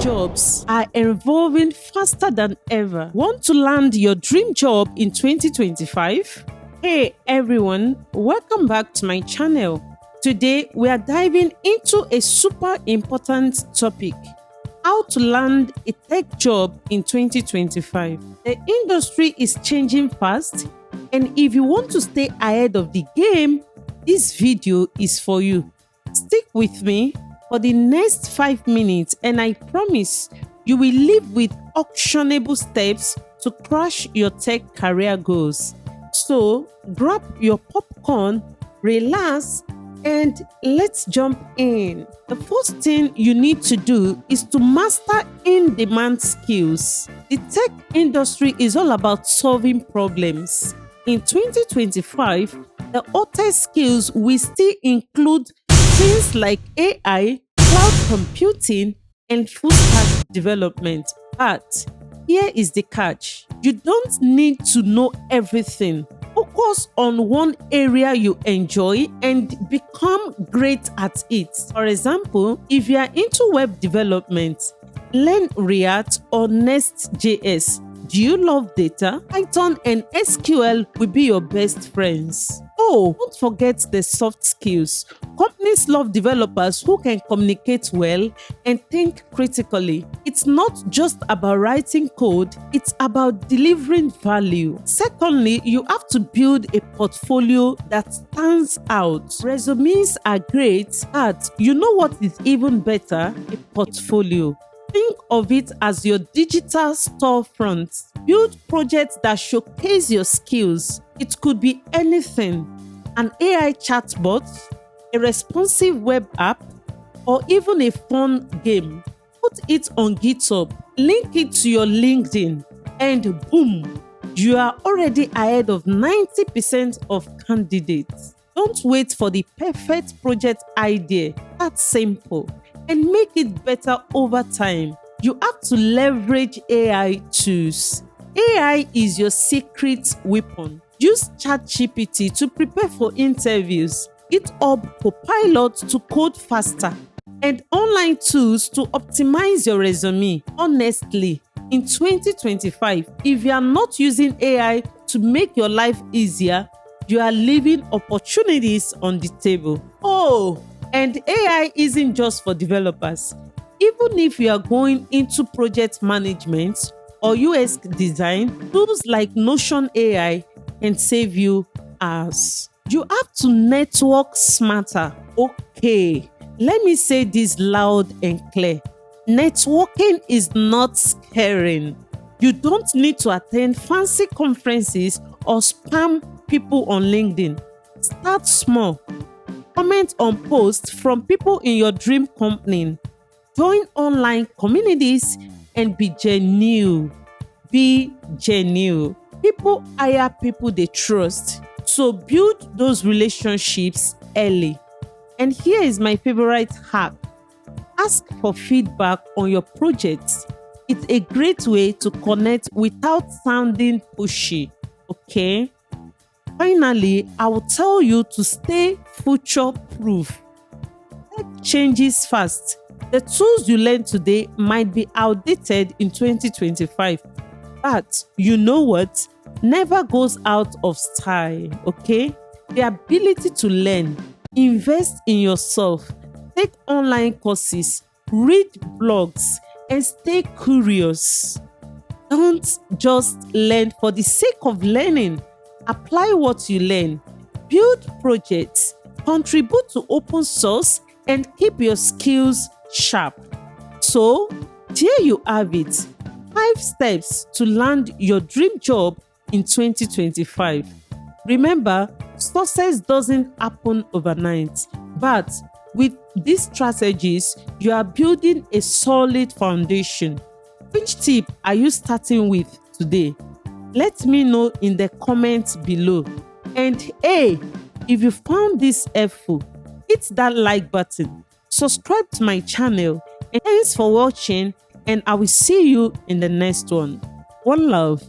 jobs are evolving faster than ever. Want to land your dream job in 2025? Hey everyone, welcome back to my channel. Today we are diving into a super important topic: how to land a tech job in 2025. The industry is changing fast, and if you want to stay ahead of the game, this video is for you. Stick with me for the next 5 minutes and I promise you will live with actionable steps to crush your tech career goals. So grab your popcorn, relax, and let's jump in. The first thing you need to do is to master in-demand skills. The tech industry is all about solving problems. In 2025, the hottest skills will still include things like AI, cloud computing, and full stack development. But here is the catch: you don't need to know everything. Focus on one area you enjoy and become great at it. For example, if you are into web development, learn React or Next.js. Do you love data? Python and SQL will be your best friends. Oh, don't forget the soft skills. Companies love developers who can communicate well and think critically. It's not just about writing code, it's about delivering value. Secondly, you have to build a portfolio that stands out. Resumes are great, but you know what is even better? A portfolio. Think of it as your digital storefront. Build projects that showcase your skills. It could be anything: an AI chatbot, a responsive web app, or even a fun game. Put it on GitHub, link it to your LinkedIn, and boom, you are already ahead of 90% of candidates. Don't wait for the perfect project idea. That's simple, and make it better over time. You have to leverage AI tools. AI is your secret weapon. Use ChatGPT to prepare for interviews, GitHub Copilot to code faster, and online tools to optimize your resume. Honestly, in 2025, if you are not using AI to make your life easier, you are leaving opportunities on the table. Oh, and AI isn't just for developers. Even if you are going into project management or UX design, tools like Notion AI can save you hours. You have to network smarter. Okay, let me say this loud and clear. Networking is not scaring. You don't need to attend fancy conferences or spam people on LinkedIn. Start small. Comment on posts from people in your dream company. Join online communities and be genuine. Be genuine. People hire people they trust. So build those relationships early. And here is my favorite hack: ask for feedback on your projects. It's a great way to connect without sounding pushy. Okay? Finally, I will tell you to stay future-proof. Tech changes fast. The tools you learn today might be outdated in 2025. But you know what? Never goes out of style, okay? The ability to learn, invest in yourself, take online courses, read blogs, and stay curious. Don't just learn for the sake of learning. Apply what you learn, build projects, contribute to open source, and keep your skills sharp. So, there you have it. 5 steps to land your dream job in 2025. Remember, success doesn't happen overnight, but with these strategies, you are building a solid foundation. Which tip are you starting with today? Let me know in the comments below. And hey, if you found this helpful, hit that like button, subscribe to my channel, and thanks for watching, and I will see you in the next one. One love.